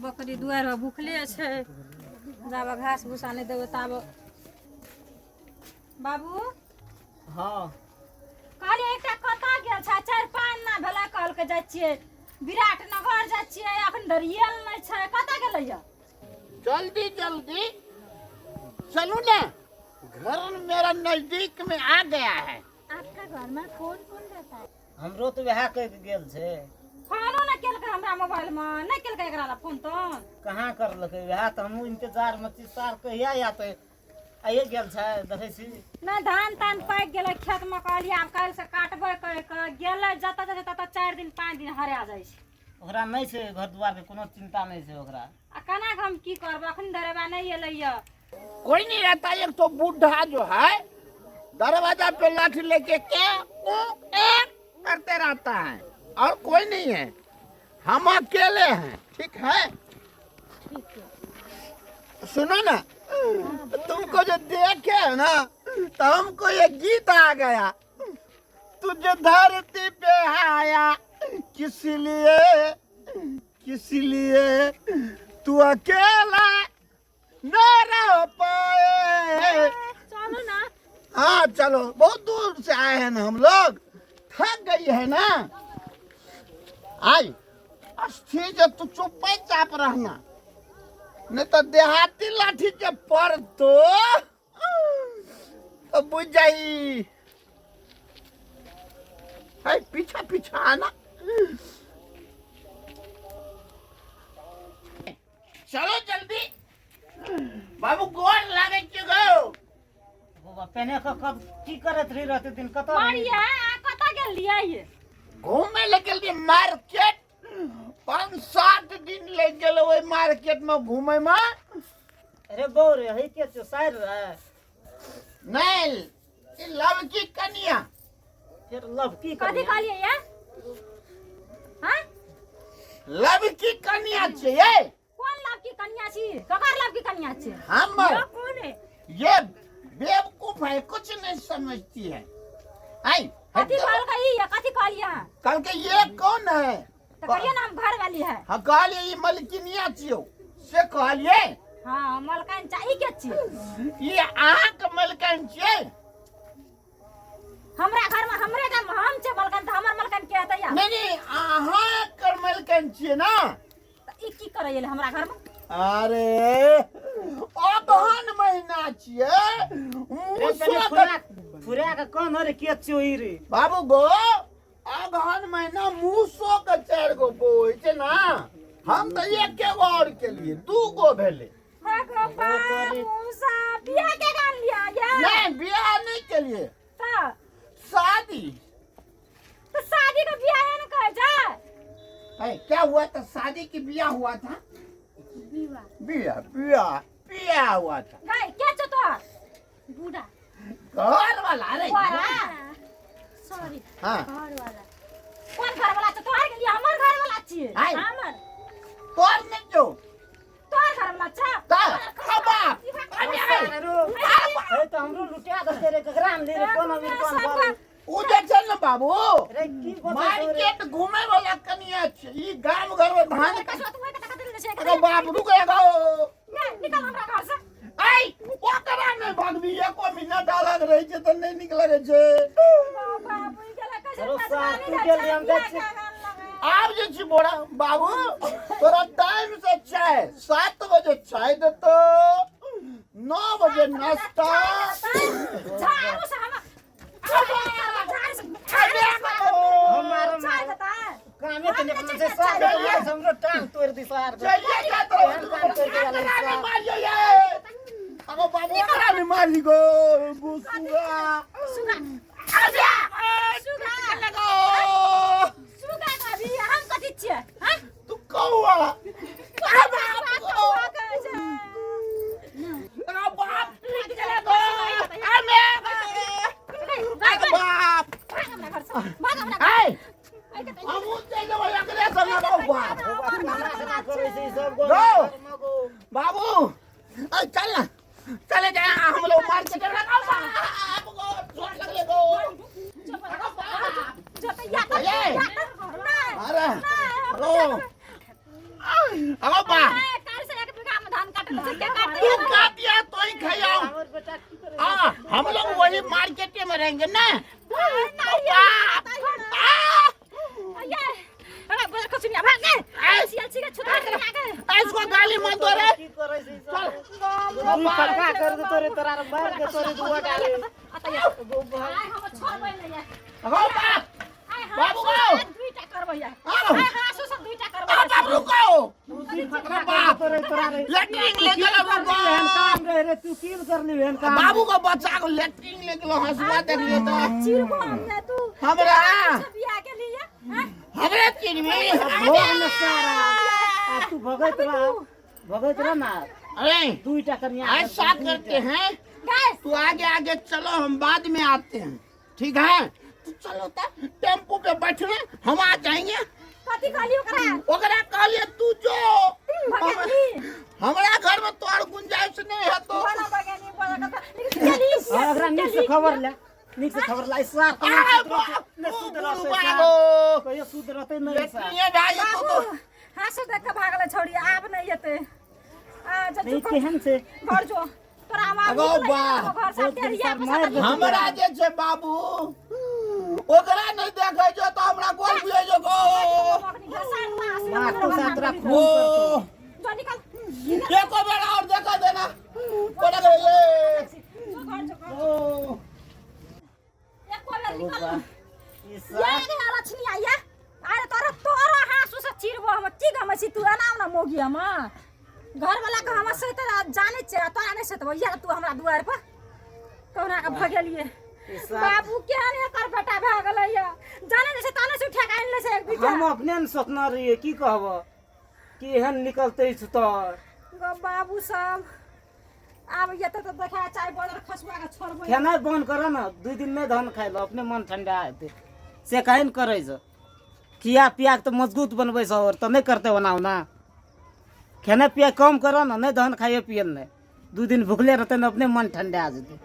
बकरी दुआर भूखले छे जाब घास भूसा नहीं देवे तब बाबू हाँ कहली एकटा कता गेल छ 4-5 ना भेला कहल के जाय छिए विराट नगर जाय छिए अखन डरियल नहीं छै कता गेलै य जल्दी जल्दी चलो ना घर मेरा नजदीक में आ गया है। आपका घर में कौन कौन रहता है? हमरो तो वह कह के गेल छे फोनो न केलकै हमरा मोबाइल में नहीं केलकै एकरा ला फोन तो कहाँ करलकै वह तो हम इंतजार में 30 साल कहिया आते आइए गेल छै देखै छी ना धान तान पाक गेलै खेत में कहली आब काल से काटबै कह के गेलै जत जत 4 दिन 5 दिन हरा जाय छै ओकरा नहीं छै घर द्वार के कोनो चिंता नहीं छै ओकरा आ कना हम की करब अखन दरबा नहीं एलै य कोई नहीं रहता, एक तो बूढ़ा जो है दरवाजा पे लाठी लेके क्या करते रहता है और कोई नहीं है, हम अकेले हैं। ठीक है सुनो ना, तुमको जो देखे है ना तो हमको ये गीत आ गया, तुझे धरती पे आया किस लिए तू अकेला न रह पाए। चलो ना हाँ चलो, बहुत दूर से आए हैं ना हम लोग, थक गई है ना। आई अस्थिर जब तू चुप चाप रहना, नहीं तो देहाती लाठी जब पड़ तो बुझ जाई। है पीछा पीछा आना, चलो जल्दी बाबू गोर लागे के गो पहने कब की करत रही रहते दिन कत मारिया कता गेलियै ये घूमे लेके लिए मार्केट 5-7 दिन ले गेल ओई मार्केट में घूमे में। अरे बोर है के तो साइर है नहीं ये लव की कन्या फिर लव की कथी कहलियै ये हां लव की कन्या चाहिए। कोन लाभ की कन्या छी ककर लाभ की कन्या छी हम ये कौन है ये बेवकूफ है, कुछ नहीं समझती है। आई कथी कहल गई ये कथी कहलियै कल के ये कौन है तो कहिए ना हम घर वाली है। हाँ कहलिए ये मलकिनिया छियो से कहलिए। हां मलकान चाही के छी ये अहाँ के मलकन छियै। हमरा घर में हमरे घर में हम छे मलकान त हमर मलकान के हेतै या नहीं अहाँ के मलकन छियै ना। ई की करे ले हमरा घर में अरे अगहन महीना छियै फुरा के कौन रे के चोई रे बाबू गो, अगहन महीना मूसो के 4 गो बोई छै ना, हम तो एक और के लिए 2 गो भेले। बियाह के गान लिया ये नहीं बियाह नहीं के लिए, तो शादी। शादी का बियाह है ना कह जा है क्या हुआ था, शादी की बियाह हुआ था। बियाह हुआ था। गई क्या छो तो बूढ़ा घर वाला अरे सॉरी हाँ घर वाला कौन घर वाला छ तोहर के लिए हमर घर वाला छियै हमर तोर नहीं जो तोहर घर वाला छ खबा अरे तो हमरो लुटिया दे रे ग्राम दे रे कोनो भी कोन बोल उधर चल ना बाबू, रे की मार्केट घूमे वाला कनिया छै, ई गांव घर में धान अरे बाप रुक गो निकल हमरा घर से आई ओकरा में भगवी एको मिनट अलग रही छै तो नहीं निकले छै। बाबू गेला कैसे अरे साथ तू के लिए हम देख आब जे छी बोरा बाबू तोरा टाइम से चाय 7 बजे चाय देतो, 9 बजे नाश्ता झाड़ू से हम कामे तो निकल से सब हमरो टांग तोड़ दी सार चलिए जा तो मारियो ये अगो बाबू करा ने मारी गो बुसुगा सुगा आजा सुगा लगो सुगा का भी हम कथि छियै हैं तू कौआ बाप पीट गेले गो हमे बाप हाय हमू चल जाओ अगले सब लगो बाप बाबू चल ना चले जाए हम लोग मार्केट में लगाओ बाप गो छोड़ लगले गो अरे हेलो अगो बा काल से 1 बीघा में धान काटल से क्या काट तू काट दिया तो ही खाओ। और बेटा की करे हाँ हम लोग वही मार्केट में रहेंगे ना। इसको गाली मत दो रे। की करे से चल तू फटका कर दे तोरे तोरा मार के तोरे दुआ डाले अगो बा बाबू बाबू रुको। तोरे तोरा लेटरिंग ले चलो काम रे तू की कर ली बहन काम बाबू को बच्चा को लेटरिंग ले चलो हंसुआ देख ले तो हमरा हमरा चिरवी भोग न सारा आ तू भगत रहा ना अरे 2 कन्या ऐसा करते हैं तू आगे आगे चलो हम बाद में आते हैं ठीक है। तू चलो टेम्पो पे बैठना हम आ जाएंगे। ओकरा कहलिए तू जो हमारा घर में तोड़ गुंजाइश नहीं है तो अगर नीक से खबर ले नीक से खबर ला इस कोई सुध रहते नहीं सा ये भाई तो छोड़ी आब नहीं हेते नहीं केहन से घर जो तोरा अगो बा हमरा जे छै बाबू ओकरा नहीं देखे जो तो हमरा गोल पिए जो गो मां तो सातरा ओ जो निकल देखो बेटा और देखा देना कोना के ये ओ एक कोलर निकल इस ये के लक्ष्मी आया अरे तोरा हासु से चिरबो हम की गमसी तू आनाम ना मोगी हम घर वाला के हम से जाने छ तोरा नहीं से तो या तू हमरा दुआर पर कौना के भगेलिए बाबू केहन एकर बेटा भ गेलैया जाने नहीं से ताने से उठा के आनले से एक बीघा हम अपने न सोचना रहिए की कहब कि एहन निकलते छ तो गो बाबू सब आब ये तो देखा चाय बदर खसुआ के छोड़बो खाना बंद कर ना 2 दिन में धान खाइ लो अपने मन ठंडा हेते से कहन करे छ किया पिया तो मजबूत बनबै छ और तो नहीं करते बनाओ ना खाना पिया कम करो ना नहीं धान खाइए पिए नहीं 2 दिन भूखले रहते ना अपने मन ठंडा आ जते।